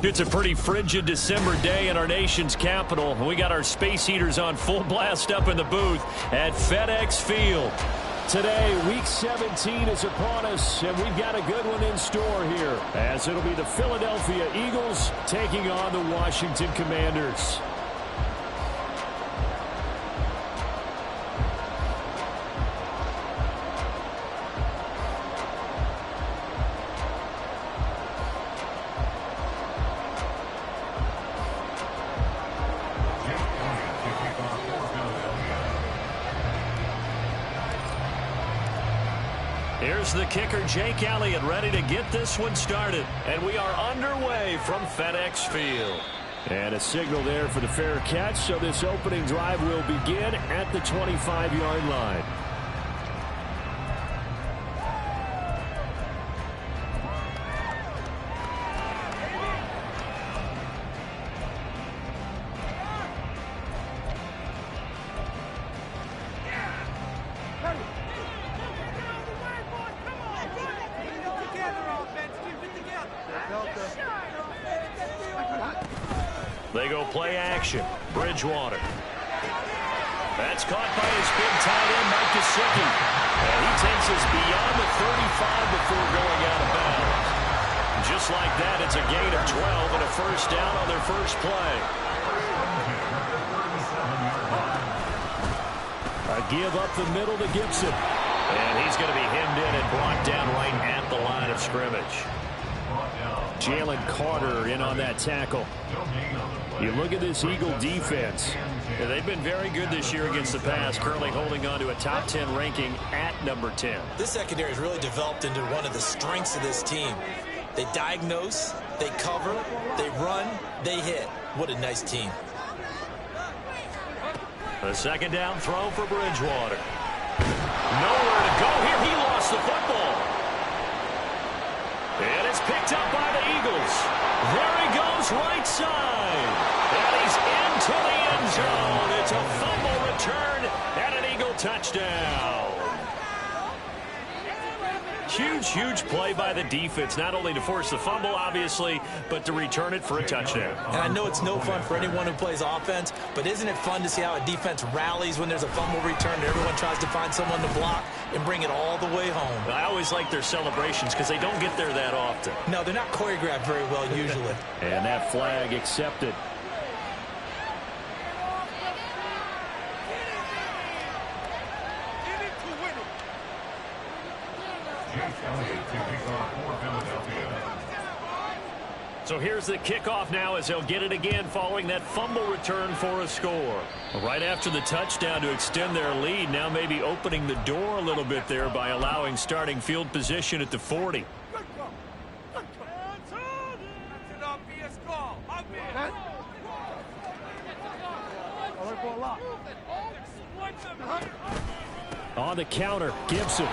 It's a pretty frigid December day in our nation's capital. We got our space heaters on full blast up in the booth at FedEx Field. Today, Week 17 is upon us, and we've got a good one in store here, as it'll be the Philadelphia Eagles taking on the Washington Commanders. Here's the kicker, Jake Elliott, ready to get this one started. And we are underway from FedEx Field. And a signal there for the fair catch, so this opening drive will begin at the 25-yard line. They go play action. Bridgewater. That's caught by his big tight end, Mike Gesicki. And he takes us beyond the 35 before going out of bounds. Just like that, it's a gain of 12 and a first down on their first play. A give up the middle to Gibson. And he's going to be hemmed in and brought down right at the line of scrimmage. Jalen Carter in on that tackle. You look at this Eagle defense. They've been very good this year against the pass, currently holding on to a top 10 ranking at number 10. This secondary has really developed into one of the strengths of this team. They diagnose, they cover, they run, they hit. What a nice team. The second down throw for Bridgewater. Nowhere to go here. He lost the football. And it's picked up by the Eagles. There he goes, right side. And he's into the end zone. It's a fumble return and an Eagle touchdown. Huge play by the defense, not only to force the fumble, obviously, but to return it for a touchdown. And I know it's no fun for anyone who plays offense, but isn't it fun to see how a defense rallies when there's a fumble return and everyone tries to find someone to block and bring it all the way home? I always like their celebrations because they don't get there that often. No, they're not choreographed very well usually. And that flag accepted. So here's the kickoff now as they'll get it again following that fumble return for a score. Right after the touchdown to extend their lead, now maybe opening the door a little bit there by allowing starting field position at the 40. On the counter, Gibson.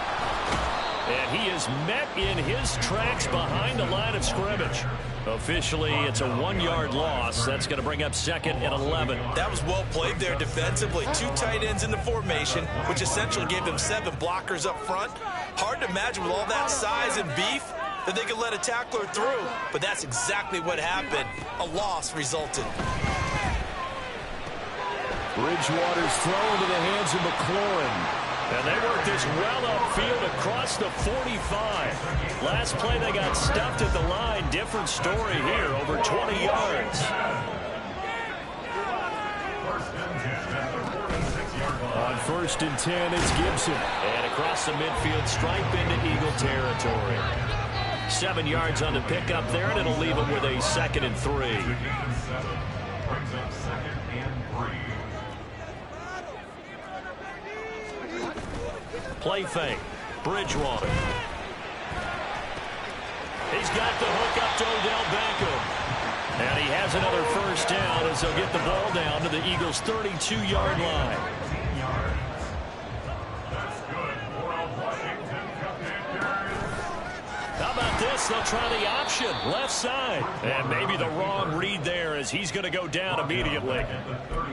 And he is met in his tracks behind the line of scrimmage. Officially, it's a 1-yard loss. That's going to bring up second and 11. That was well played there defensively. 2 tight ends in the formation, which essentially gave them 7 blockers up front. Hard to imagine with all that size and beef that they could let a tackler through. But that's exactly what happened. A loss resulted. Bridgewater's throw into the hands of McLaurin. And they work this well upfield across the 45. Last play they got stuffed at the line. Different story here, over 20 yards. On 1st and 10, it's Gibson. And across the midfield stripe into Eagle territory. 7 yards on the pickup there, and it'll leave them with a 2nd and 3. Play fake. Bridgewater. He's got the hook up to Odell Beckham. And he has another first down as they'll get the ball down to the Eagles' 32-yard line. How about this? They'll try the option, left side. And maybe the wrong read there as he's going to go down immediately.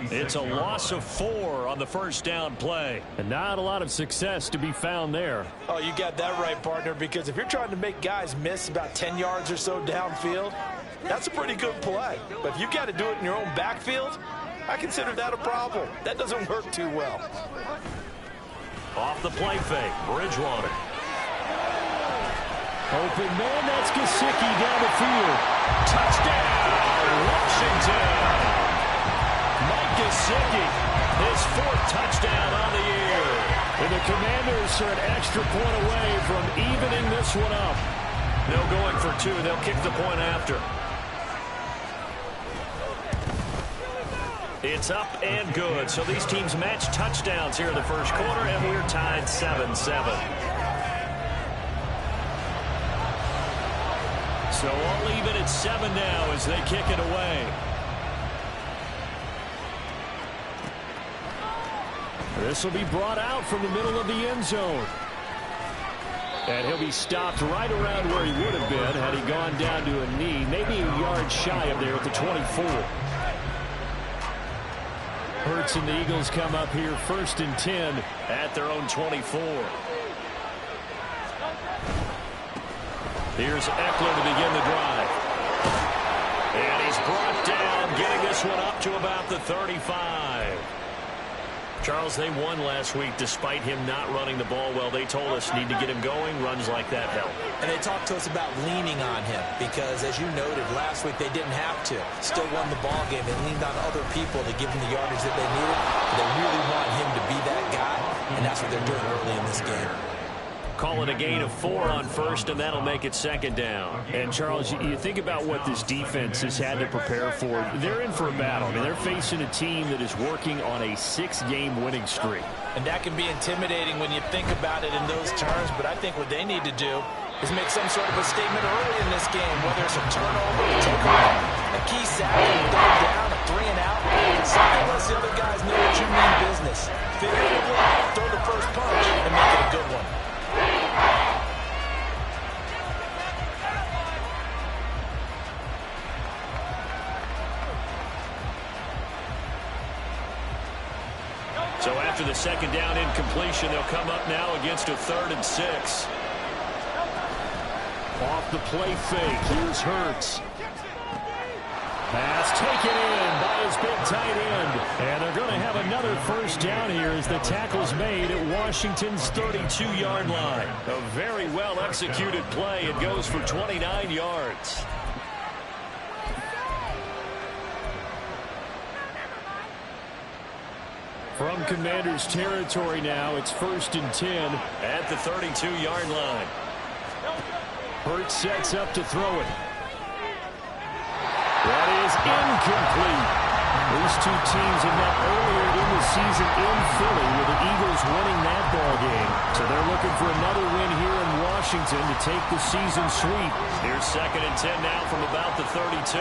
It's a loss of 4 on the first down play. And not a lot of success to be found there. Oh, you got that right, partner, because if you're trying to make guys miss about 10 yards or so downfield, That's a pretty good play. But if you got to do it in your own backfield, I consider that a problem. That doesn't work too well. Off the play fake, Bridgewater. Open man, that's Gesicki down the field. Touchdown, Washington. Mike Gesicki, his 4th touchdown on the year. And the Commanders are an extra point away from evening this one up. No going for 2. They'll kick the point after. It's up and good. So these teams match touchdowns here in the first quarter, and we're tied 7-7. So all even at 7 now as they kick it away. This will be brought out from the middle of the end zone. And he'll be stopped right around where he would have been had he gone down to a knee, maybe a yard shy of there at the 24. Hurts and the Eagles come up here 1st and 10 at their own 24. Here's Eckler to begin the drive. And he's brought down, getting this one up to about the 35. Charles, they won last week despite him not running the ball well. They told us need to get him going. Runs like that help. And they talked to us about leaning on him because, as you noted, last week they didn't have to. Still won the ball game. They leaned on other people to give them the yardage that they needed. But they really want him to be that guy, and that's what they're doing early in this game. Call it a gain of 4 on first, and that'll make it 2nd down. And, Charles, you think about what this defense has had to prepare for. They're in for a battle. I mean, they're facing a team that is working on a 6-game winning streak. And that can be intimidating when you think about it in those terms, but I think what they need to do is make some sort of a statement early in this game, whether it's a turnover, a takeaway, a key sack, a third down, a 3 and out. Something lets the other guys know that you mean business. Figuratively, throw the first punch and make it a good one. So after the 2nd down incompletion, they'll come up now against a 3rd and 6. Off the play fake, here's Hurts. Pass taken in by his big tight end. And they're going to have another 1st down here as the tackle's made at Washington's 32-yard line. A very well-executed play. It goes for 29 yards. From Commanders territory now, it's 1st and 10 at the 32-yard line. Hurts sets up to throw it. That is incomplete. These two teams have met earlier in the season in Philly with the Eagles winning that ball game. So they're looking for another win here in Washington to take the season sweep. Here's 2nd and 10 now from about the 32.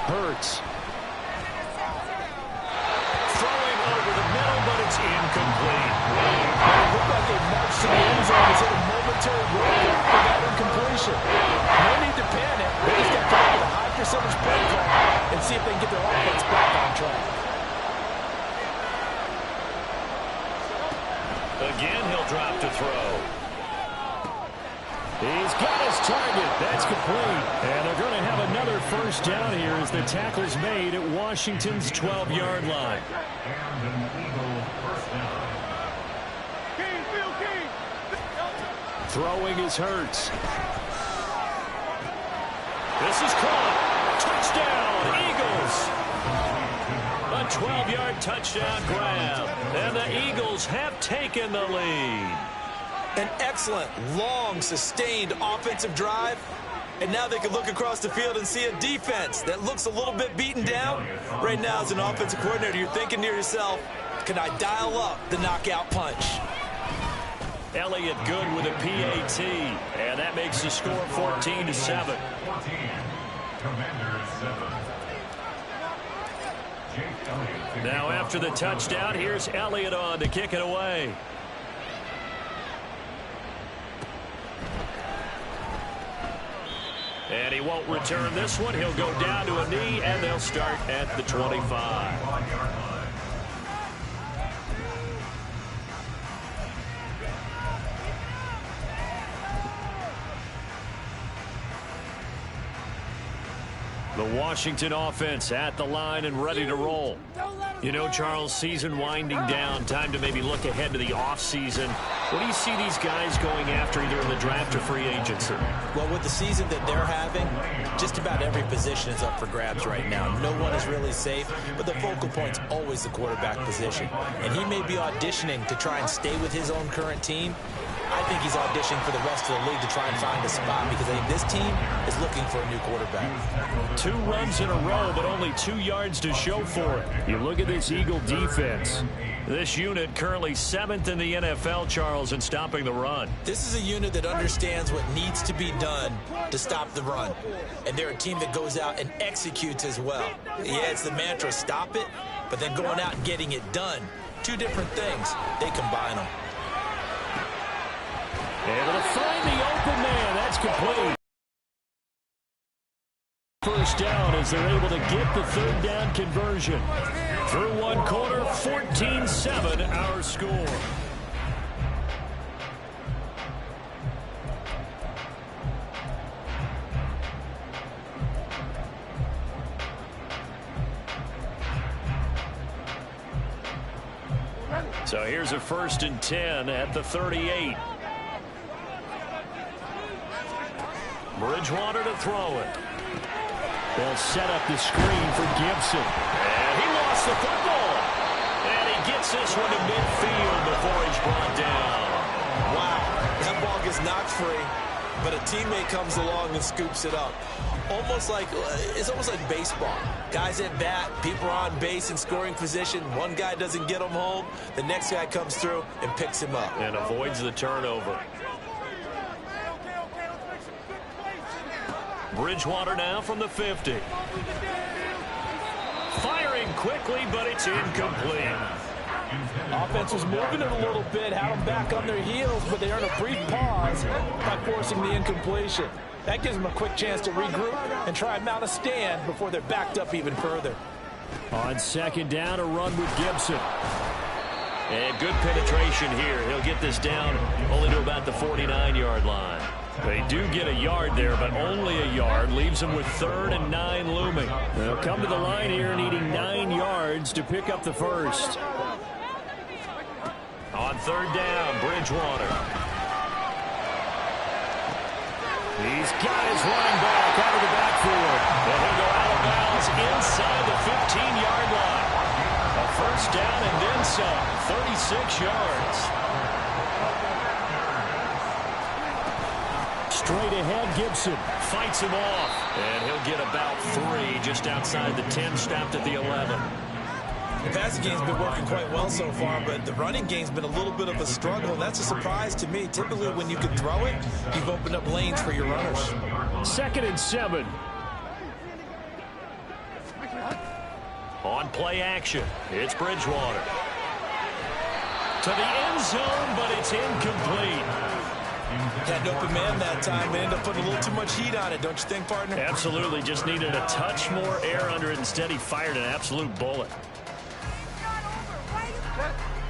Hurts. Throwing over the middle, but it's incomplete. It looked like they marched to the end zone and hit a momentary roadblock for that incompletion. No need to panic. They just got to come up with a high percentage play call and see if they can get their offense back on track. Again, he'll drop to throw. He's got his target. That's complete. And they're going to have another 1st down here as the tackle's made at Washington's 12-yard line. Throwing is Hurts. This is caught. Touchdown, Eagles. A 12-yard touchdown grab. And the Eagles have taken the lead. An excellent, long, sustained offensive drive. And now they can look across the field and see a defense that looks a little bit beaten down. Right now, as an offensive coordinator, you're thinking to yourself, can I dial up the knockout punch? Elliott good with a PAT. And that makes the score 14-7. Now after the touchdown, here's Elliott on to kick it away. And he won't return this one. He'll go down to a knee, and they'll start at the 25. The Washington offense at the line and ready to roll. You know, Charles, season winding down, time to maybe look ahead to the offseason. What do you see these guys going after either in the draft or free agency? Well, with the season that they're having, just about every position is up for grabs right now. No one is really safe, but the focal point's always the quarterback position. And he may be auditioning to try and stay with his own current team. I think he's auditioning for the rest of the league to try and find a spot because I think this team is looking for a new quarterback. 2 runs in a row, but only 2 yards to show for it. You look at this Eagle defense. This unit currently 7th in the NFL, Charles, in stopping the run. This is a unit that understands what needs to be done to stop the run. And they're a team that goes out and executes as well. Yeah, it's the mantra, stop it, but then going out and getting it done. 2 different things. They combine them. Able to find the open man. That's complete. First down as they're able to get the 3rd down conversion. Through 1 quarter, 14-7 our score. So here's a 1st and 10 at the 38. Bridgewater to throw it. They'll set up the screen for Gibson. And he lost the football. And he gets this one to midfield before he's brought down. Wow, that ball gets knocked free, but a teammate comes along and scoops it up. It's almost like baseball. Guys at bat, people are on base in scoring position. One guy doesn't get him home. The next guy comes through and picks him up. And avoids the turnover. Bridgewater now from the 50. Firing quickly, but it's incomplete. Offense was moving it a little bit, had them back on their heels, but they earned a brief pause by forcing the incompletion. That gives them a quick chance to regroup and try and mount a stand before they're backed up even further. On 2nd down, a run with Gibson. And good penetration here. He'll get this down only to about the 49-yard line. They do get a yard there, but only a yard. Leaves them with 3rd and 9 looming. They'll come to the line here needing 9 yards to pick up the 1st. On 3rd down, Bridgewater. He's got his running back out of the backfield. And he'll go out of bounds inside the 15-yard line. A 1st down and then some, 36 yards. Straight ahead, Gibson fights him off. And he'll get about 3 just outside the 10, stopped at the 11. The passing game's been working quite well so far, but the running game's been a little bit of a struggle, and that's a surprise to me. Typically, when you can throw it, you've opened up lanes for your runners. 2nd and 7. On play action, it's Bridgewater. To the end zone, but it's incomplete. Had an open man that time, but ended up putting a little too much heat on it, don't you think, partner? Absolutely, just needed a touch more air under it. Instead, he fired an absolute bullet.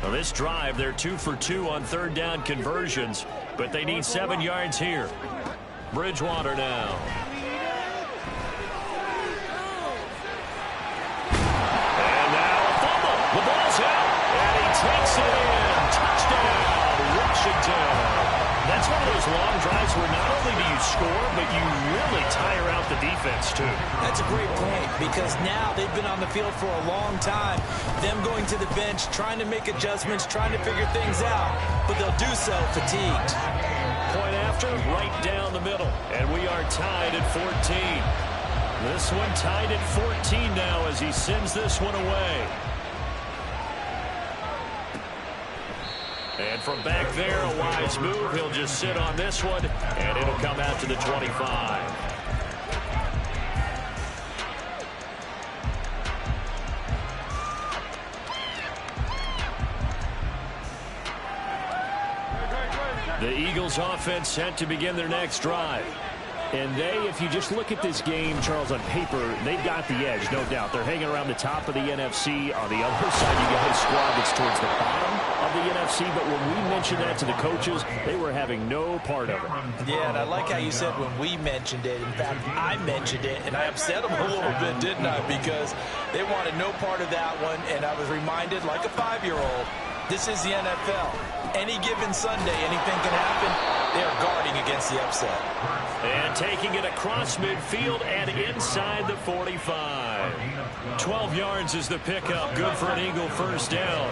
On this drive, they're 2 for 2 on 3rd down conversions, but they need 7 yards here. Bridgewater now. And now a fumble. The ball's out, and he takes it in. Touchdown, Washington. That's one of those long drives where not only do you score, but you really tire out the defense, too. That's a great point, because now they've been on the field for a long time. Them going to the bench, trying to make adjustments, trying to figure things out, but they'll do so fatigued. Point after, right down the middle, and we are tied at 14. This one tied at 14 now as he sends this one away. And from back there, a wise move. He'll just sit on this one, and it'll come out to the 25. The Eagles offense set to begin their next drive. And they, if you just look at this game, Charles, on paper, they've got the edge, no doubt. They're hanging around the top of the NFC. On the other side, you got a squad that's towards the bottom of the NFC. But when we mentioned that to the coaches, they were having no part of it. Yeah, and I like how you said when we mentioned it. In fact, I mentioned it, and I upset them a little bit, didn't I? Because they wanted no part of that one, and I was reminded, like a 5-year-old, this is the NFL. Any given Sunday, anything can happen. They are guarding against the upset. And taking it across midfield and inside the 45. 12 yards is the pickup. Good for an Eagle first down.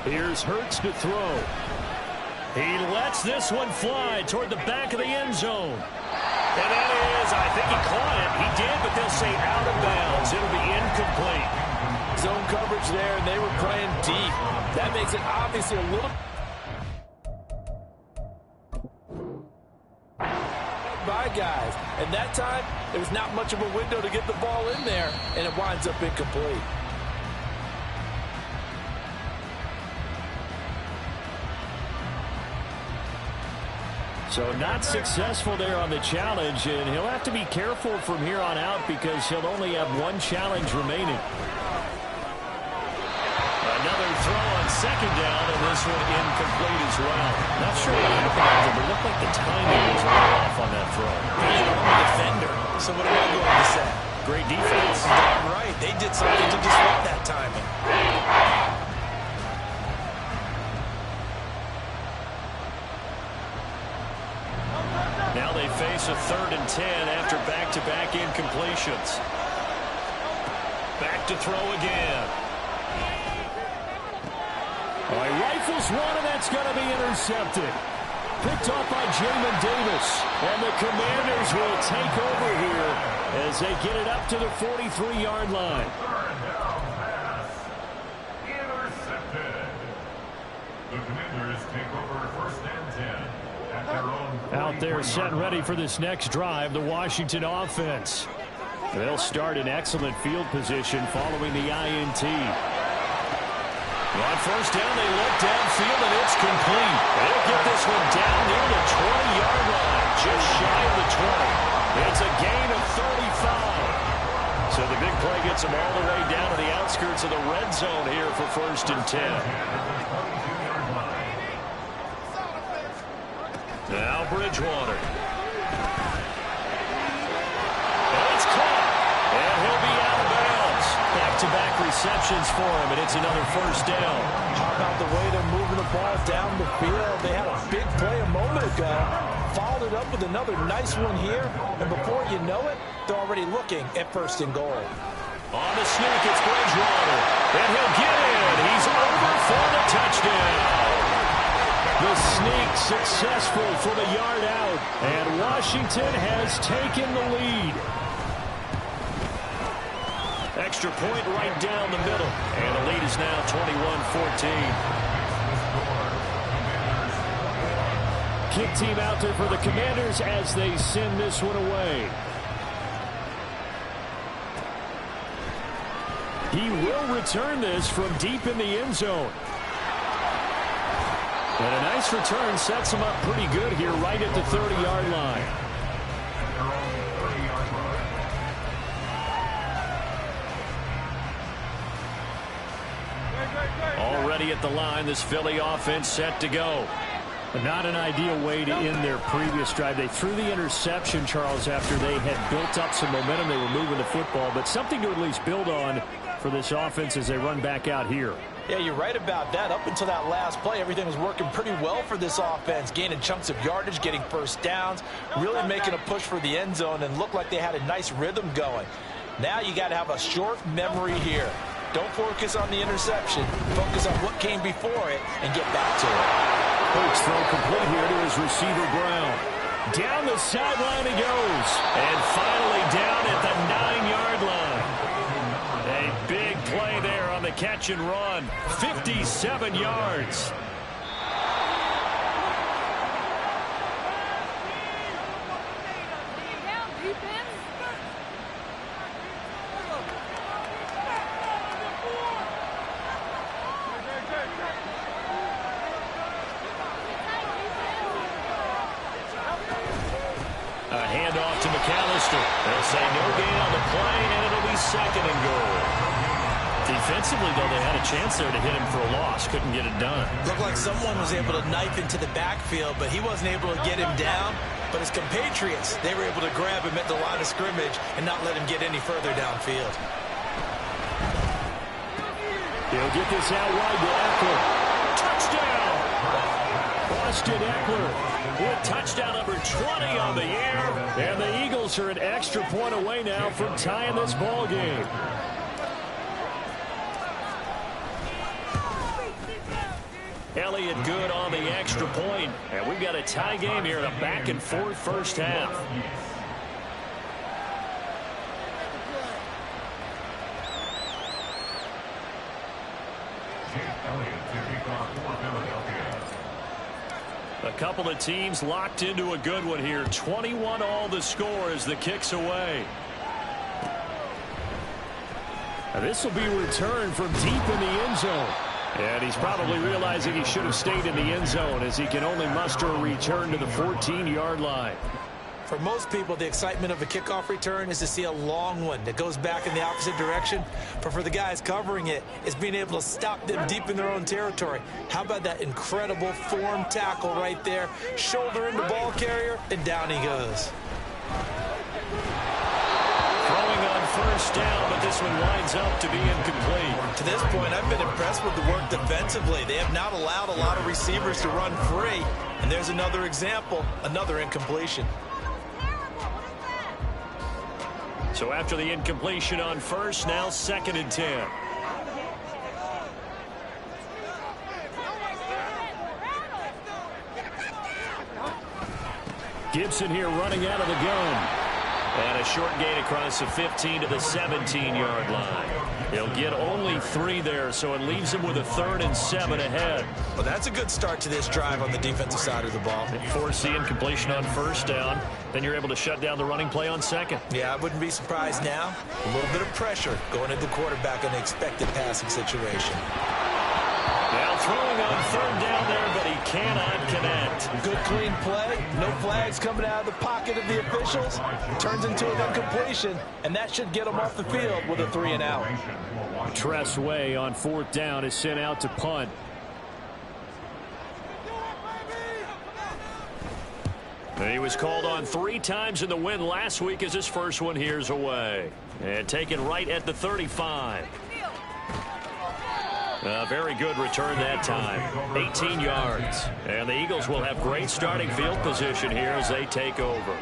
Here's Hurts to throw. He lets this one fly toward the back of the end zone. And that is, I think he caught it. He did, but they'll say out of bounds. It'll be incomplete. Zone coverage there, and they were playing deep. That makes it obviously a little... by guys. And that time, there was not much of a window to get the ball in there, and it winds up incomplete. So not successful there on the challenge, and he'll have to be careful from here on out because he'll only have one challenge remaining. Another throw on second down, and this one incomplete as well. Not sure what happened, but it looked like the timing was a little off on that throw. Defender. So what am I going to say? Great defense. Damn right. They did something to disrupt that timing. Now they face a 3rd and 10 after back-to-back incompletions. Back to throw again. All right, rifles one, and that's going to be intercepted. Picked off by Jamin Davis. And the Commanders will take over here as they get it up to the 43-yard line. Intercepted. The Commanders take over 1st and 10. Out there set ready for this next drive, the Washington offense. They'll start in excellent field position following the INT. On 1st down, they look downfield, and it's complete. They'll get this one down near the 20-yard line, just shy of the 20. It's a gain of 35. So the big play gets them all the way down to the outskirts of the red zone here for 1st and 10. Now Bridgewater. And it's caught. And he'll be out of bounds. Back-to-back receptions for him, and it's another 1st down. How about the way they're moving the ball down the field? They had a big play a moment ago. Followed it up with another nice one here. And before you know it, they're already looking at 1st and goal. On the sneak, it's Bridgewater. And he'll get in. He's over for the touchdown. The sneak successful from a yard out, and Washington has taken the lead. Extra point right down the middle, and the lead is now 21-14. Kick team out there for the Commanders as they send this one away. He will return this from deep in the end zone. And a nice return sets him up pretty good here right at the 30-yard line. Already at the line, this Philly offense set to go. Not an ideal way to end their previous drive. They threw the interception, Charles, after they had built up some momentum. They were moving the football, but something to at least build on for this offense as they run back out here. Yeah, you're right about that. Up until that last play, everything was working pretty well for this offense, gaining chunks of yardage, getting 1st downs, really making a push for the end zone, and looked like they had a nice rhythm going. Now you got to have a short memory here. Don't focus on the interception. Focus on what came before it and get back to it. Hurts throw complete here to his receiver, Brown. Down the sideline he goes. And finally down at the 9-yard line. A big play there on the catch and run. 57 yards. Foster. They'll say no gain on the play, and it'll be 2nd and goal. Defensively, though, they had a chance there to hit him for a loss. Couldn't get it done. Looked like someone was able to knife into the backfield, but he wasn't able to get him down. But his compatriots, they were able to grab him at the line of scrimmage and not let him get any further downfield. He'll get this out wide to Eckler. Touchdown! Austin Eckler with touchdown number 20 on the year. And the Eagles are an extra point away now from tying this ball game. Elliott good on the extra point. And we've got a tie game here in a back-and-forth first half. A couple of teams locked into a good one here. 21 all the score as the kick's away. Now this will be returned from deep in the end zone. And he's probably realizing he should have stayed in the end zone as he can only muster a return to the 14-yard line. For most people, the excitement of a kickoff return is to see a long one that goes back in the opposite direction. But for the guys covering it, it's being able to stop them deep in their own territory. How about that incredible form tackle right there? Shoulder in the ball carrier, and down he goes. Throwing on first down, but this one winds up to be incomplete. To this point, I've been impressed with the work defensively. They have not allowed a lot of receivers to run free. And there's another example, another incompletion. So after the incompletion on first, now 2nd and 10. Gibson here running out of the gun. And a short gain across the 15 to the 17-yard line. He'll get only 3 there, so it leaves him with a 3rd and 7 ahead. Well, that's a good start to this drive on the defensive side of the ball. Force the incompletion on first down. Then you're able to shut down the running play on 2nd. Yeah, I wouldn't be surprised now. A little bit of pressure going at the quarterback in an expected passing situation. Now throwing on 3rd down there, but he cannot connect. Good clean play. No flags coming out of the pocket of the officials. Turns into an incompletion, and that should get him off the field with a 3 and out. Tress Way on 4th down is sent out to punt. He was called on 3 times in the win last week as his first one here's away. And taken right at the 35. A very good return that time. 18 yards. And the Eagles will have great starting field position here as they take over.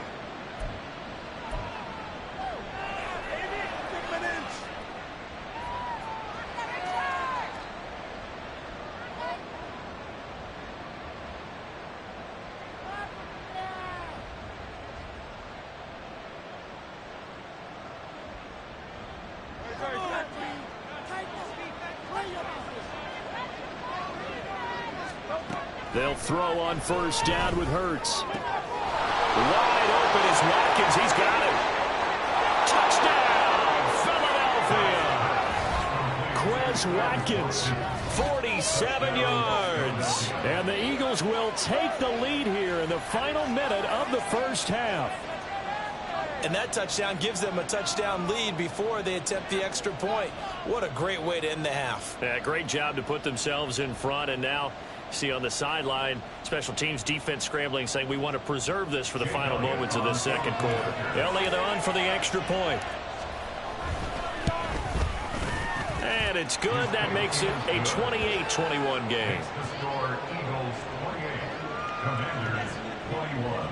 They'll throw on first down with Hurts. Wide open is Watkins. He's got it. Touchdown, Philadelphia. Quez Watkins, 47 yards. And the Eagles will take the lead here in the final minute of the first half. And that touchdown gives them a touchdown lead before they attempt the extra point. What a great way to end the half. Yeah, great job to put themselves in front, and now see on the sideline, special teams defense scrambling, saying we want to preserve this for the final moments of this second quarter. Elliott on for the extra point. And it's good. That makes it a 28-21 game. The score, Eagles 28, Commanders 21.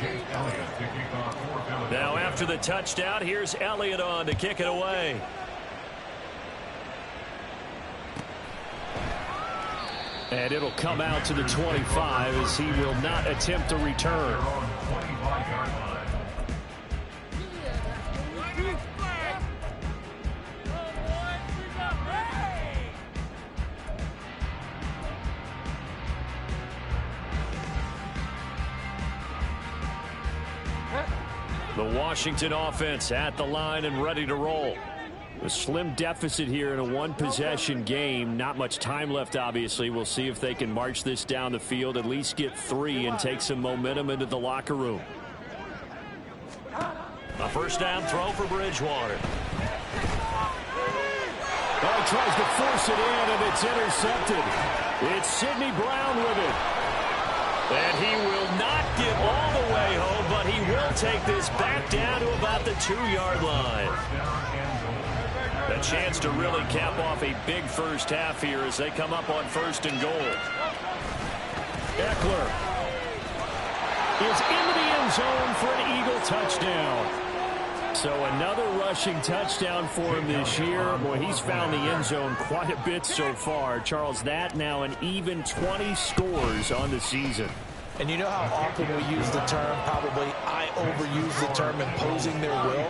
Jake Elliott to kick off for Philadelphia. Now after the touchdown, here's Elliott on to kick it away. And it'll come out to the 25 as he will not attempt a return. The Washington offense at the line and ready to roll. A slim deficit here in a one-possession game. Not much time left, obviously. We'll see if they can march this down the field, at least get 3, and take some momentum into the locker room. A first down throw for Bridgewater. Oh, he tries to force it in, and it's intercepted. It's Sidney Brown with it. And he will not get all the way home, but he will take this back down to about the 2-yard line. A chance to really cap off a big first half here as they come up on 1st and goal. Eckler is into the end zone for an Eagle touchdown. So another rushing touchdown for him this year. Boy, he's found the end zone quite a bit so far. Charles, that now an even 20 scores on the season. And you know how often we use the term, probably I overuse the term, imposing their will?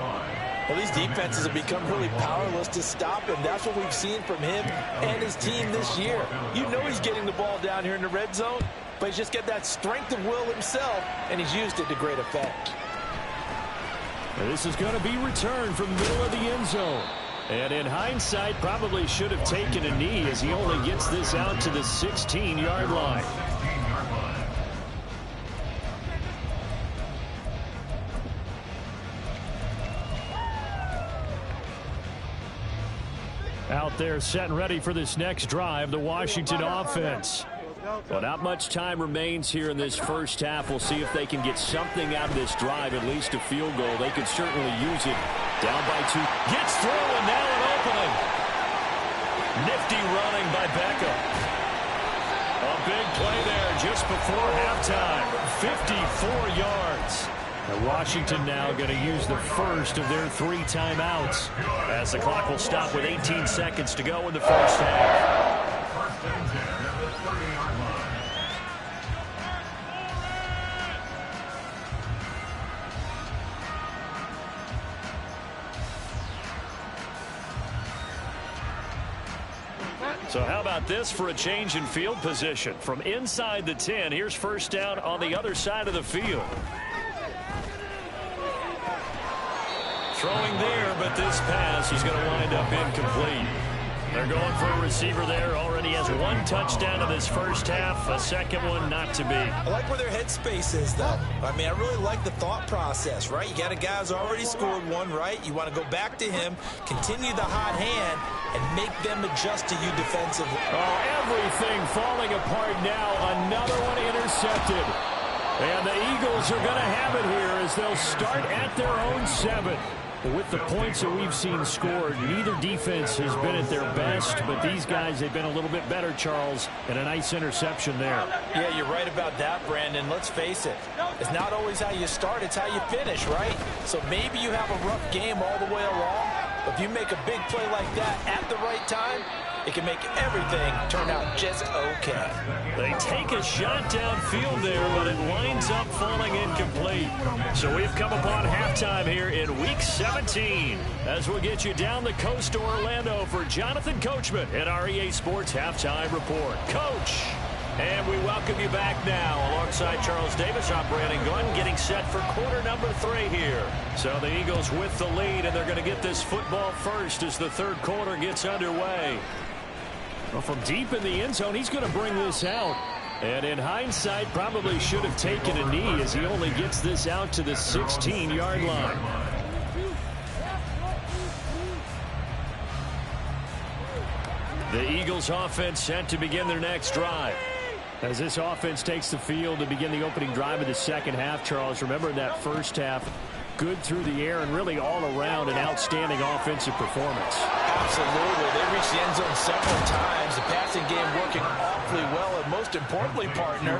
Well, these defenses have become really powerless to stop him. That's what we've seen from him and his team this year. You know he's getting the ball down here in the red zone, but he's just got that strength of will himself, and he's used it to great effect. This is going to be returned from the middle of the end zone. And in hindsight, probably should have taken a knee as he only gets this out to the 16-yard line. Out there set and ready for this next drive, the Washington offense. Well, not much time remains here in this first half. We'll see if they can get something out of this drive, at least a field goal. They could certainly use it. Down by 2. Gets through, and now an opening. Nifty running by Beckham. A big play there just before halftime. 54 yards. And Washington now going to use the first of their 3 timeouts as the clock will stop with 18 seconds to go in the first half. So how about this for a change in field position? From inside the 10, here's first down on the other side of the field. Throwing there, but this pass is going to wind up incomplete. They're going for a receiver there. Already has 1 touchdown in this first half. A second one not to be. I like where their headspace is, though. I mean, I really like the thought process, right? You got a guy who's already scored 1, right? You want to go back to him, continue the hot hand, and make them adjust to you defensively. Oh, everything falling apart now. Another one intercepted. And the Eagles are going to have it here as they'll start at their own 7. With the points that we've seen scored, neither defense has been at their best, but these guys have been a little bit better, Charles, and a nice interception there. Yeah, you're right about that, Brandon. Let's face it. It's not always how you start, it's how you finish, right? So maybe you have a rough game all the way along, but if you make a big play like that at the right time, it can make everything turn out just okay. They take a shot downfield there, but it winds up falling incomplete. So we've come upon halftime here in Week 17 as we'll get you down the coast to Orlando for Jonathan Coachman at our EA Sports Halftime Report. Coach, and we welcome you back now alongside Charles Davis. I'm Brandon Gunn getting set for quarter number 3 here. So the Eagles with the lead, and they're going to get this football first as the third quarter gets underway. Well, from deep in the end zone, he's going to bring this out. And in hindsight, probably should have taken a knee as he only gets this out to the 16-yard line. The Eagles offense set to begin their next drive. As this offense takes the field to begin the opening drive of the second half, Charles, remember in that first half, good through the air and really all around an outstanding offensive performance. Absolutely. They reached the end zone several times. The passing game working awfully well, and most importantly, partner.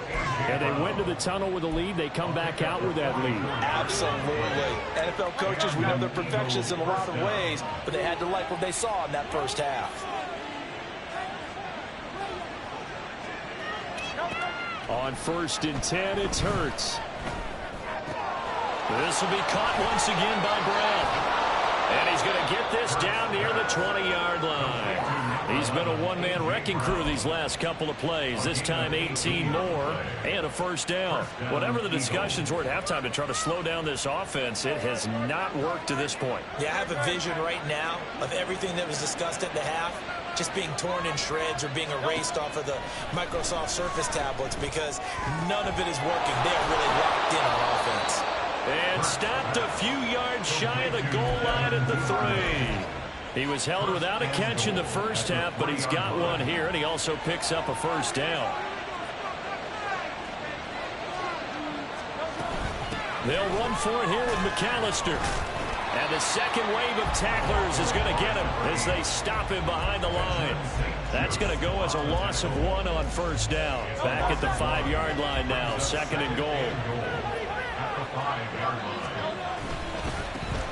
And they went to the tunnel with a lead. They come back out with that lead. Absolutely. NFL coaches, we know they're perfectionists in a lot of ways, but they had to like what they saw in that first half. On 1st and 10, it's Hurts. This will be caught once again by Brown. And he's going to get this down near the 20-yard line. He's been a one-man wrecking crew these last couple of plays. This time 18 more and a first down. Whatever the discussions were at halftime to try to slow down this offense, it has not worked to this point. Yeah, I have a vision right now of everything that was discussed at the half just being torn in shreds or being erased off of the Microsoft Surface tablets because none of it is working. They're really locked in on offense. And stopped a few yards shy of the goal line at the 3. He was held without a catch in the first half, but he's got one here, and he also picks up a first down. They'll run for it here with McAllister. And the second wave of tacklers is going to get him as they stop him behind the line. That's going to go as a loss of 1 on first down. Back at the 5-yard line now, 2nd and goal.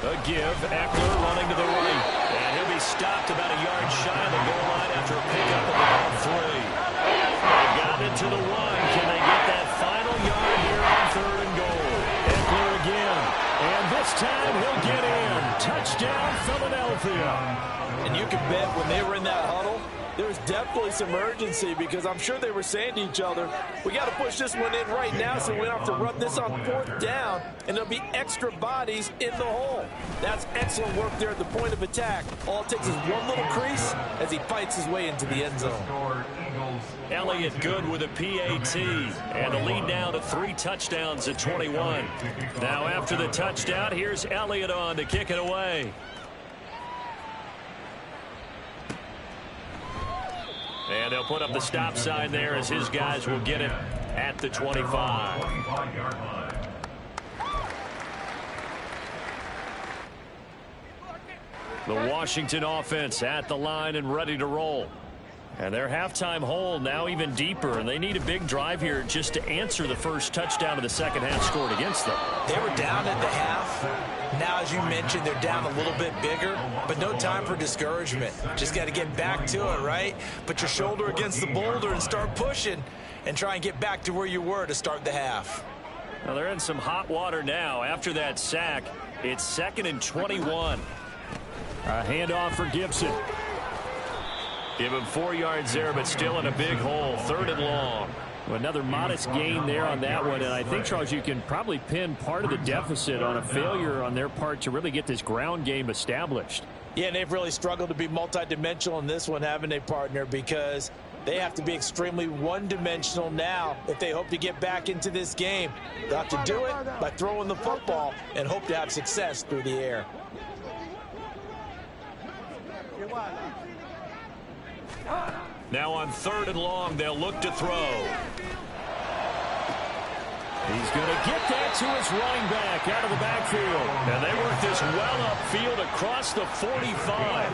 A give, Eckler running to the right. And he'll be stopped about a yard shy of the goal line after a pickup of about 3. They got it to the 1. Can they get that final yard here on 3rd and goal? Eckler again. And this time he'll get in. Touchdown, Philadelphia. And you can bet when they were in that huddle, there was definitely some urgency because I'm sure they were saying to each other, we got to push this one in right now so we don't have to run this on 4th down, and there'll be extra bodies in the hole. That's excellent work there at the point of attack. All it takes is one little crease as he fights his way into the end zone. Elliott good with a PAT, and the lead now to 3 touchdowns at 21. Now after the touchdown, here's Elliott on to kick it away. And they'll put up the stop sign there as his guys will get it at the 25. The Washington offense at the line and ready to roll. And their halftime hole now even deeper, and they need a big drive here just to answer the first touchdown of the second half scored against them. They were down at the half. Now, as you mentioned, they're down a little bit bigger, but no time for discouragement. Just got to get back to it, right? Put your shoulder against the boulder and start pushing and try and get back to where you were to start the half. Well, they're in some hot water now. After that sack, it's 2nd and 21. A handoff for Gibson. Give him 4 yards there, but still in a big hole. 3rd and long. Well, another modest gain there on that one, and I think, Charles, you can probably pin part of the deficit on a failure on their part to really get this ground game established. Yeah, and they've really struggled to be multidimensional in this one, haven't they, partner? Because they have to be extremely one-dimensional now if they hope to get back into this game. They'll have to do it by throwing the football and hope to have success through the air. Now on 3rd and long, they'll look to throw. He's going to get that to his running back out of the backfield. And they work this well upfield across the 45.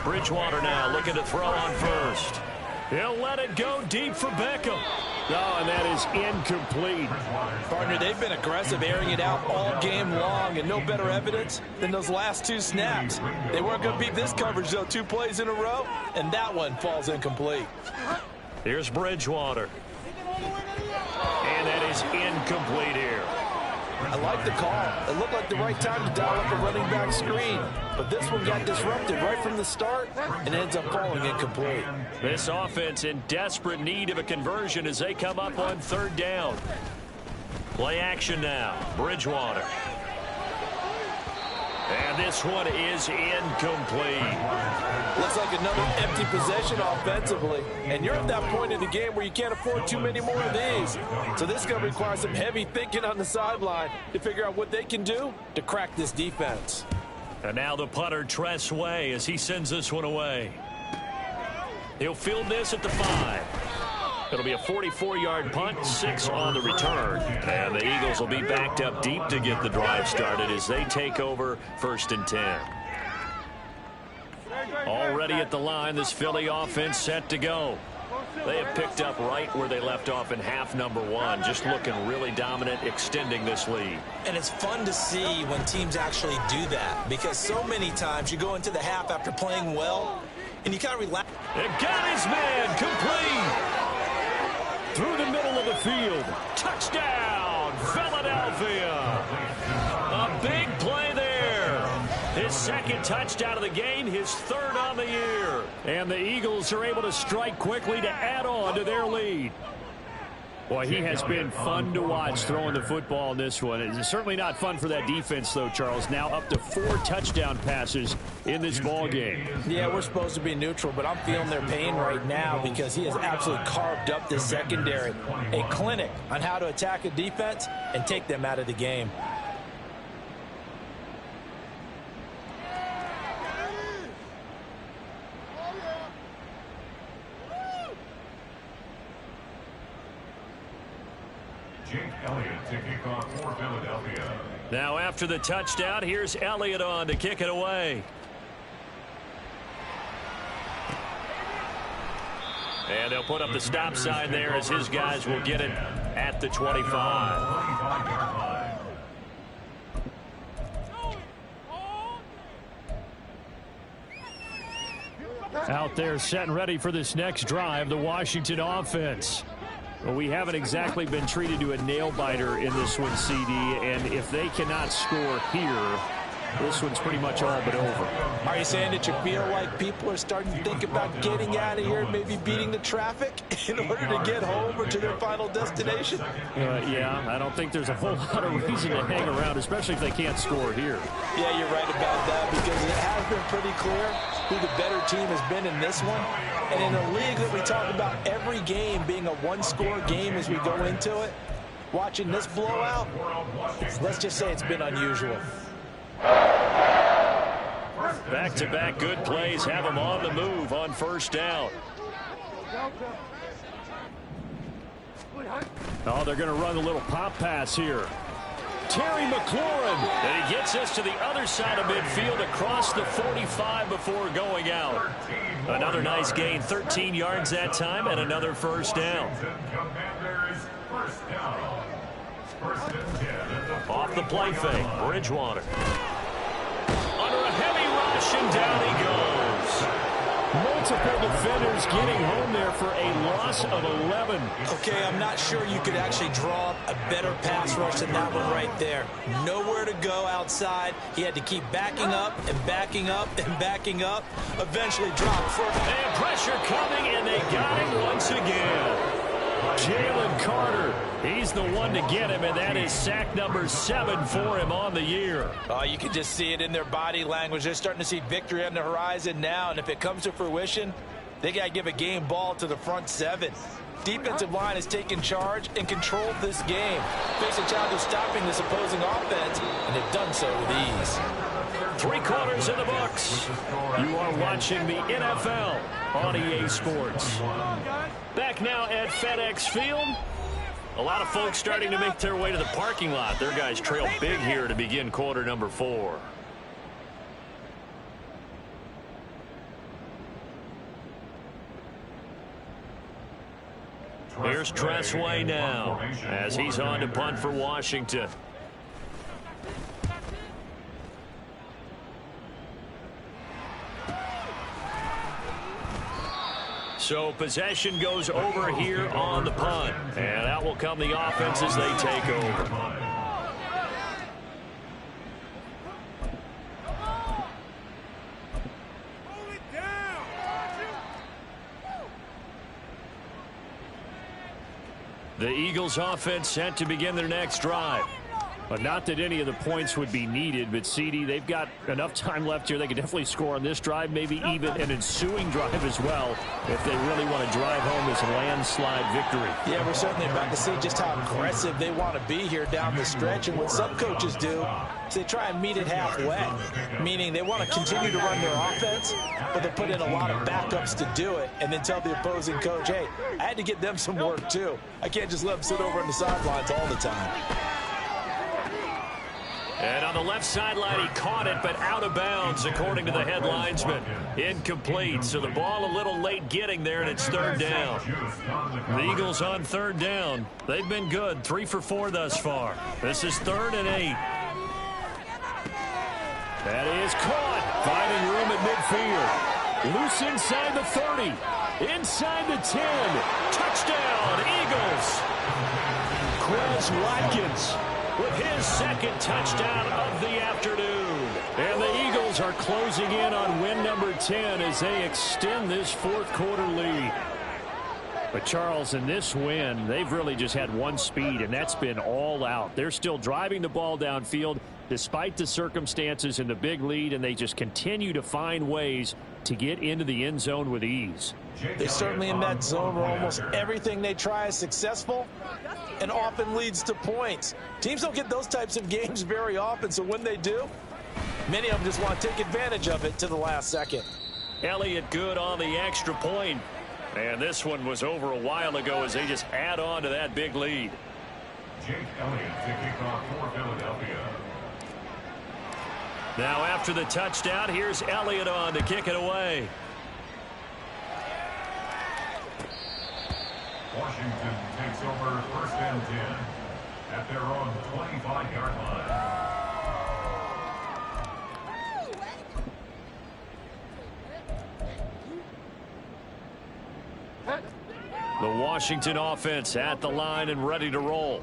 Bridgewater now looking to throw on first. He'll let it go deep for Beckham. Oh, and that is incomplete. Partner, they've been aggressive, airing it out all game long, and no better evidence than those last 2 snaps. They weren't going to beat this coverage, though, 2 plays in a row, and that one falls incomplete. Here's Bridgewater. And that is incomplete here. I like the call. It looked like the right time to dial up a running back screen. But this one got disrupted right from the start and ends up falling incomplete. This offense in desperate need of a conversion as they come up on 3rd down. Play action now. Bridgewater. And this one is incomplete. Looks like another empty possession offensively. And you're at that point in the game where you can't afford too many more of these. So this is going to require some heavy thinking on the sideline to figure out what they can do to crack this defense. And now the punter, Tress Way, as he sends this one away. He'll field this at the 5. It'll be a 44-yard punt, 6 on the return. And the Eagles will be backed up deep to get the drive started as they take over 1st and 10. Already at the line, this Philly offense set to go. They have picked up right where they left off in half number 1, just looking really dominant, extending this lead. And it's fun to see when teams actually do that, because so many times you go into the half after playing well, and you kind of relax. They've got his man complete. Through the middle of the field. Touchdown, Philadelphia. A big play there. His 2nd touchdown of the game, his 3rd on the year. And the Eagles are able to strike quickly to add on to their lead. Boy, he has been fun to watch throwing the football in this one. It's certainly not fun for that defense, though, Charles. Now up to 4 touchdown passes in this ball game. Yeah, we're supposed to be neutral, but I'm feeling their pain right now because he has absolutely carved up this secondary. A clinic on how to attack a defense and take them out of the game. Jake Elliott to kick off for Philadelphia. Now after the touchdown, here's Elliott on to kick it away. And they'll put up the stop sign there as his guys will get it at the 25. Out there set and ready for this next drive, the Washington offense. Well, we haven't exactly been treated to a nail-biter in this one, CD, and if they cannot score here, this one's pretty much all but over. Are you saying that you feel like people are starting to think about getting out of here and maybe beating the traffic in order to get home or to their final destination? Yeah, I don't think there's a whole lot of reason to hang around, especially if they can't score here. Yeah, you're right about that because it has been pretty clear who the better team has been in this one. And in a league that we talk about every game being a one-score game as we go into it, watching this blowout, let's just say it's been unusual. Back-to-back good plays have them on the move on first down. Oh, they're going to run a little pop pass here. Terry McLaurin, and he gets us to the other side of midfield across the 45 before going out. Another nice gain, 13 yards that time, and another first down. Off the play fake, Bridgewater. Under a heavy rush, and down he goes. Multiple defenders getting home there for a loss of 11. Okay, I'm not sure you could actually draw up a better pass rush than that one right there. Nowhere to go outside. He had to keep backing up and backing up and backing up. Eventually dropped for... And pressure coming, and they got him once again. Jalen Carter, he's the one to get him, and that is sack number 7 for him on the year. You can just see it in their body language. They're starting to see victory on the horizon now, and if it comes to fruition, they got to give a game ball to the front 7. Defensive line has taken charge and controlled this game. Facing a challenge of stopping this opposing offense, and they've done so with ease. 3 quarters in the books. You are watching the NFL on EA Sports. Back now at FedEx Field. A lot of folks starting to make their way to the parking lot. Their guys trail big here to begin quarter number 4. Here's Tressway now as he's on to punt for Washington. So possession goes over here on the punt. And out will come the offense as they take over. The Eagles offense set to begin their next drive. But not that any of the points would be needed, but CD, they've got enough time left here. They could definitely score on this drive, maybe even an ensuing drive as well, if they really want to drive home this landslide victory. Yeah, we're certainly about to see just how aggressive they want to be here down the stretch. And what some coaches do is they try and meet it halfway, meaning they want to continue to run their offense, but they put in a lot of backups to do it, and then tell the opposing coach, hey, I had to get them some work too. I can't just let them sit over on the sidelines all the time. And on the left sideline, he caught it, but out of bounds, according to the head linesman. Incomplete, so the ball a little late getting there, and it's third down. The Eagles on third down. They've been good, 3 for 4 thus far. This is 3rd and 8. That is caught, finding room at midfield. Loose inside the 30, inside the 10. Touchdown, Eagles. Quez Watkins with his second touchdown of the afternoon. And the Eagles are closing in on win number 10 as they extend this 4th quarter lead. But Charles, in this win, they've really just had one speed, and that's been all out. They're still driving the ball downfield despite the circumstances and the big lead, and they just continue to find ways to get into the end zone with ease. They're certainly in that zone where almost everything they try is successful and often leads to points. Teams don't get those types of games very often, so when they do, many of them just want to take advantage of it to the last second. Elliott good on the extra point. And this one was over a while ago as they just add on to that big lead. Jake Elliott to kick off for Philadelphia. Now after the touchdown, here's Elliott on to kick it away. Washington takes over 1st and 10 at their own 25-yard line. The Washington offense at the line and ready to roll.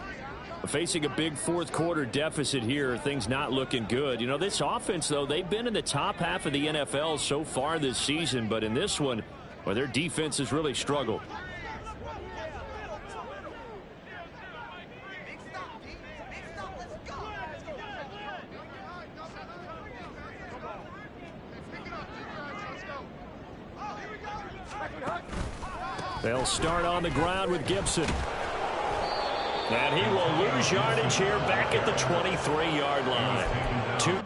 Facing a big fourth quarter deficit here, things not looking good. You know, this offense, though, they've been in the top half of the NFL so far this season, but in this one, well, their defense has really struggled. They'll start on the ground with Gibson. And he will lose yardage here back at the 23-yard line. Two.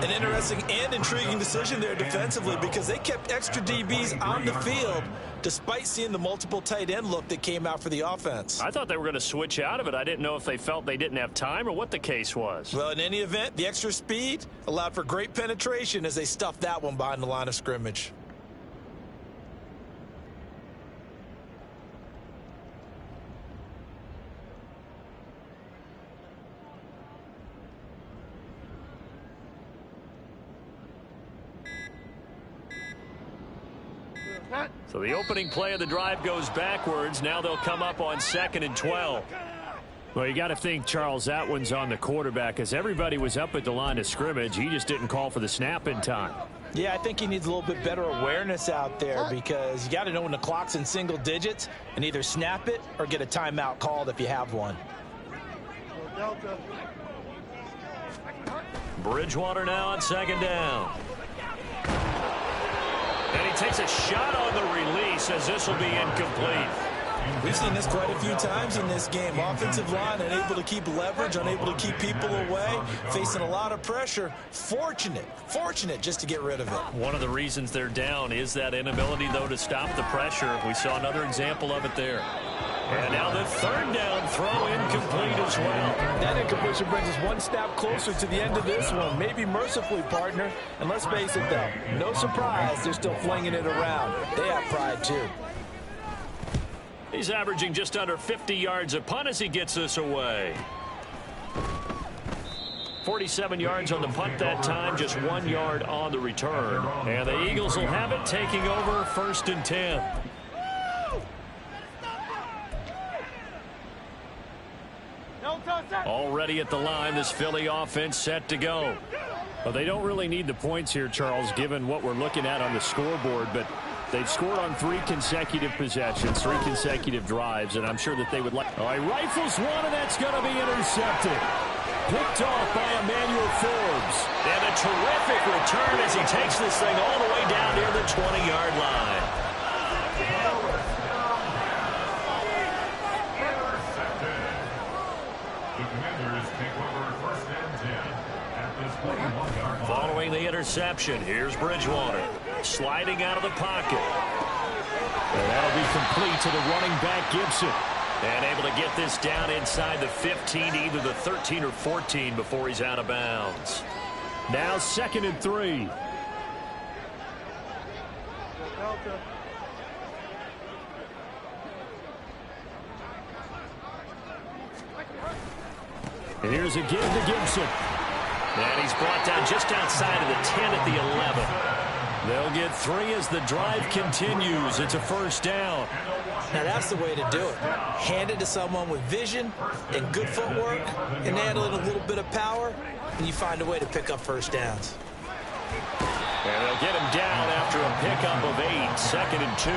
An interesting and intriguing decision there defensively because they kept extra DBs on the field despite seeing the multiple tight end look that came out for the offense. I thought they were going to switch out of it. I didn't know if they felt they didn't have time or what the case was. Well, in any event, the extra speed allowed for great penetration as they stuffed that one behind the line of scrimmage. So the opening play of the drive goes backwards. Now they'll come up on 2nd and 12. Well, you got to think, Charles, that one's on the quarterback as everybody was up at the line of scrimmage. He just didn't call for the snap in time. Yeah, I think he needs a little bit better awareness out there because you got to know when the clock's in single digits and either snap it or get a timeout called if you have one. Bridgewater now on 2nd down. And he takes a shot on the release as this will be incomplete. We've seen this quite a few times in this game. Offensive line unable to keep leverage, unable to keep people away, facing a lot of pressure. Fortunate just to get rid of it. One of the reasons they're down is that inability, though, to stop the pressure. We saw another example of it there. And now the 3rd down throw incomplete as well. That incompletion brings us one step closer to the end of this one. Maybe mercifully, partner. And let's face it, though, no surprise they're still flinging it around. They have pride, too. He's averaging just under 50 yards a punt as he gets this away. 47 yards on the punt that time, just 1 yard on the return. And the Eagles will have it, taking over 1st and 10. Already at the line, this Philly offense set to go. Well, they don't really need the points here, Charles, given what we're looking at on the scoreboard, but They've scored on 3 consecutive possessions, 3 consecutive drives, and I'm sure that they would like... All right, rifles one, and that's going to be intercepted. Picked off by Emmanuel Forbes. And a terrific return as he takes this thing all the way down near the 20-yard line. Following the interception, here's Bridgewater. Sliding out of the pocket. And that'll be complete to the running back, Gibson. And able to get this down inside the 15, either the 13 or 14 before he's out of bounds. Now 2nd and 3. And here's a give to Gibson. And he's brought down just outside of the 10 at the 11. They'll get 3 as the drive continues. It's a first down. Now that's the way to do it. Hand it to someone with vision and good footwork and handle it a little bit of power, and you find a way to pick up first downs. And they'll get him down after a pickup of 8, 2nd and 2.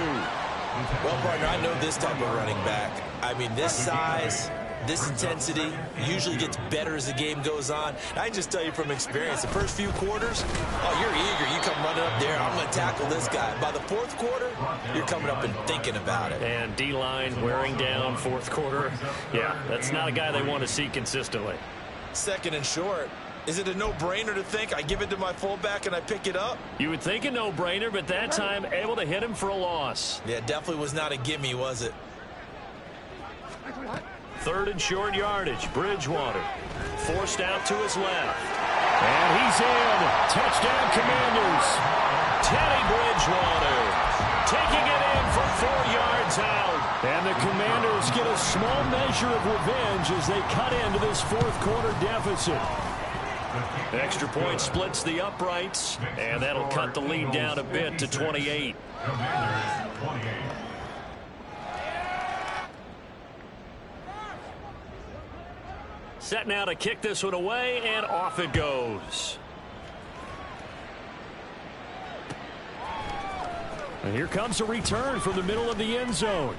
Well, partner, I know this type of running back. I mean, this size, this intensity usually gets better as the game goes on. I can just tell you from experience, the first few quarters, oh, you're eager. You come running up there, I'm going to tackle this guy. By the 4th quarter, you're coming up and thinking about it. And D-line wearing down 4th quarter. Yeah, that's not a guy they want to see consistently. 2nd and short. Is it a no-brainer to think I give it to my fullback and I pick it up? You would think a no-brainer, but that time able to hit him for a loss. Yeah, definitely was not a gimme, was it? 3rd and short yardage. Bridgewater forced out to his left. And he's in. Touchdown, Commanders. Teddy Bridgewater taking it in from 4 yards out. And the Commanders get a small measure of revenge as they cut into this 4th quarter deficit. Extra point splits the uprights, and that'll cut the lead down a bit to 28. Commanders 28. Set now to kick this one away, and off it goes. And here comes a return from the middle of the end zone.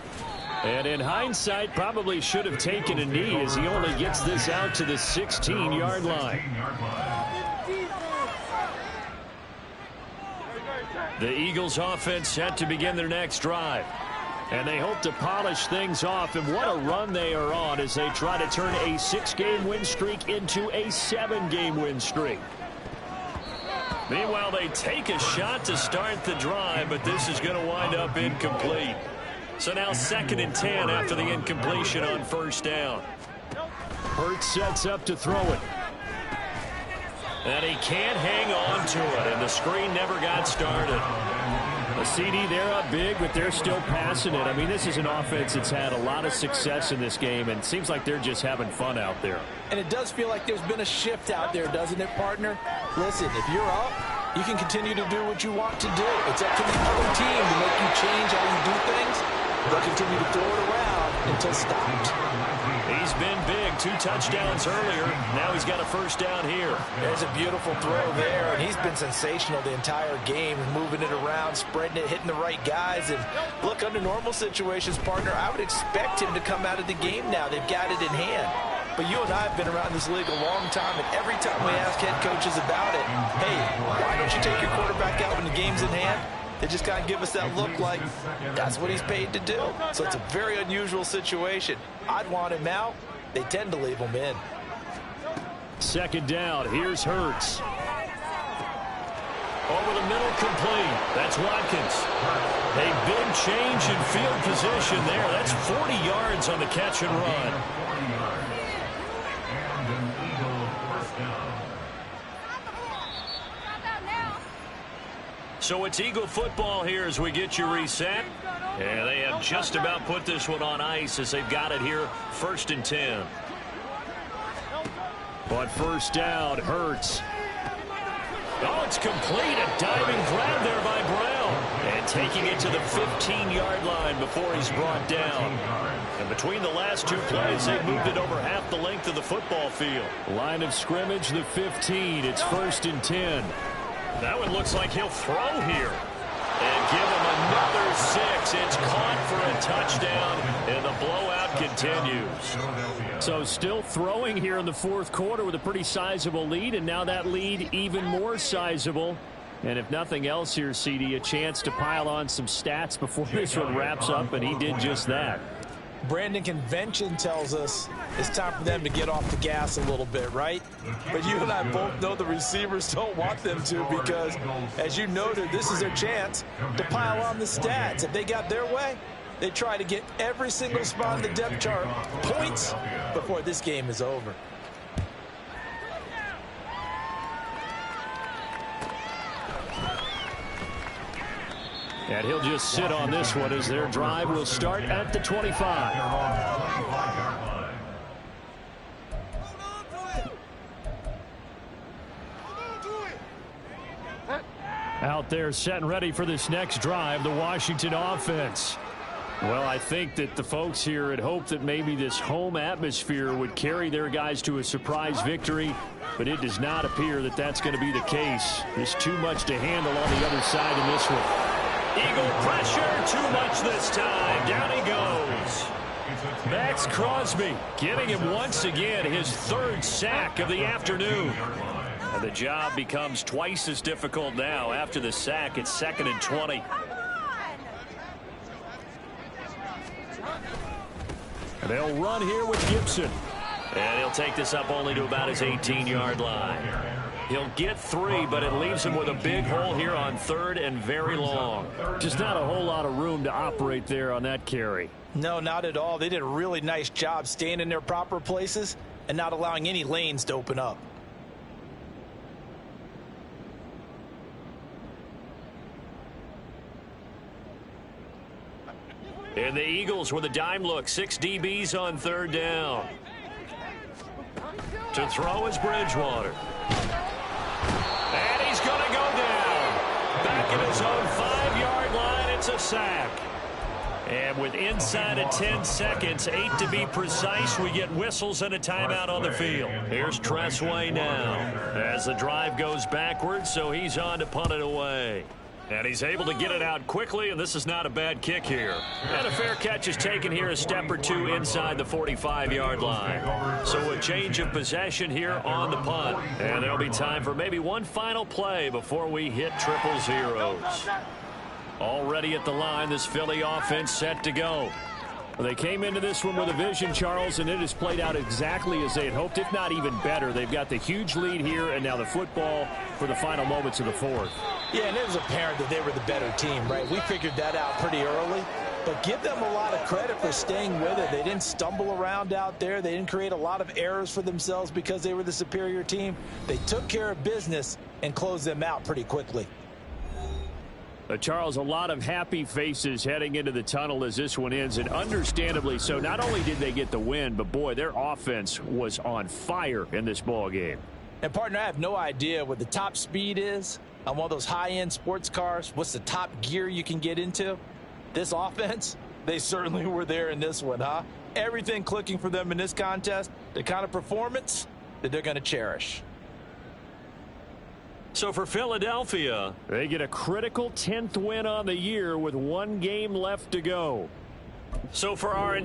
And in hindsight, probably should have taken a knee as he only gets this out to the 16-yard line. The Eagles offense set to begin their next drive. And they hope to polish things off, and what a run they are on as they try to turn a 6-game win streak into a 7-game win streak. Meanwhile, they take a shot to start the drive, but this is going to wind up incomplete. So now 2nd and 10 after the incompletion on 1st down. Hurts sets up to throw it. And he can't hang on to it, and the screen never got started. A CD, they're up big, but they're still passing it. I mean, this is an offense that's had a lot of success in this game, and it seems like they're just having fun out there. And it does feel like there's been a shift out there, doesn't it, partner? Listen, if you're up, you can continue to do what you want to do. It's up to the other team to make you change how you do things. They'll continue to throw it around until stopped. He's been big. 2 touchdowns earlier. Now he's got a first down here. There's a beautiful throw there, and he's been sensational the entire game, moving it around, spreading it, hitting the right guys. And look, under normal situations, partner, I would expect him to come out of the game now. They've got it in hand. But you and I have been around this league a long time, and every time we ask head coaches about it, hey, why don't you take your quarterback out when the game's in hand? They just kind of give us that look like that's what he's paid to do. So it's a very unusual situation. I'd want him out. They tend to leave him in. 2nd down. Here's Hurts. Over the middle, complete. That's Watkins. A big change in field position there. That's 40 yards on the catch and run. So it's Eagle football here as we get you reset. And they have just about put this one on ice as they've got it here, 1st and 10. But 1st down, Hurts. Oh, it's complete. A diving grab there by Brown. And taking it to the 15-yard line before he's brought down. And between the last 2 plays, they've moved it over half the length of the football field. Line of scrimmage, the 15. It's 1st and 10. That one looks like he'll throw here. And give him another 6. It's caught for a touchdown, and the blowout continues. So still throwing here in the fourth quarter with a pretty sizable lead, and now that lead even more sizable. And if nothing else here, CD, a chance to pile on some stats before this one wraps up, and he did just that. Brandon, convention tells us it's time for them to get off the gas a little bit, right? But you and I both know the receivers don't want them to because, as you noted, this is their chance to pile on the stats. If they got their way, they try to get every single spot in the depth chart points before this game is over. And he'll just sit on this one as their drive will start at the 25. Out there set and ready for this next drive, the Washington offense. Well, I think that the folks here had hoped that maybe this home atmosphere would carry their guys to a surprise victory, but it does not appear that that's going to be the case. There's too much to handle on the other side in this one. Eagle pressure, too much this time. Down he goes. Max Crosby getting him once again his third sack of the afternoon. And the job becomes twice as difficult now. After the sack, it's 2nd and 20. And they'll run here with Gibson. And he'll take this up only to about his 18-yard line. He'll get 3, but it leaves him with a big hole here on 3rd and very long. Just not a whole lot of room to operate there on that carry. No, not at all. They did a really nice job staying in their proper places and not allowing any lanes to open up. And the Eagles with a dime look. 6 DBs on 3rd down. To throw is Bridgewater. And he's going to go down. Back at his own 5-yard line, it's a sack. And with inside of 10 seconds, 8 to be precise, we get whistles and a timeout on the field. Here's Tressway now as the drive goes backwards, so he's on to punt it away. And he's able to get it out quickly, and this is not a bad kick here. And a fair catch is taken here a step or 2 inside the 45-yard line. So a change of possession here on the punt. And there'll be time for maybe one final play before we hit triple zeros. Already at the line, this Philly offense set to go. They came into this one with a vision, Charles, and it has played out exactly as they had hoped, if not even better. They've got the huge lead here, and now the football for the final moments of the fourth. Yeah, and it was apparent that they were the better team, right? We figured that out pretty early, but give them a lot of credit for staying with it. They didn't stumble around out there. They didn't create a lot of errors for themselves because they were the superior team. They took care of business and closed them out pretty quickly. Charles, a lot of happy faces heading into the tunnel as this one ends, and understandably so. Not only did they get the win, but boy, their offense was on fire in this ball game. And partner, I have no idea what the top speed is on one of those high-end sports cars. What's the top gear you can get into? This offense, they certainly were there in this one, huh? Everything clicking for them in this contest, the kind of performance that they're going to cherish. So for Philadelphia, they get a critical 10th win on the year with 1 game left to go. So for our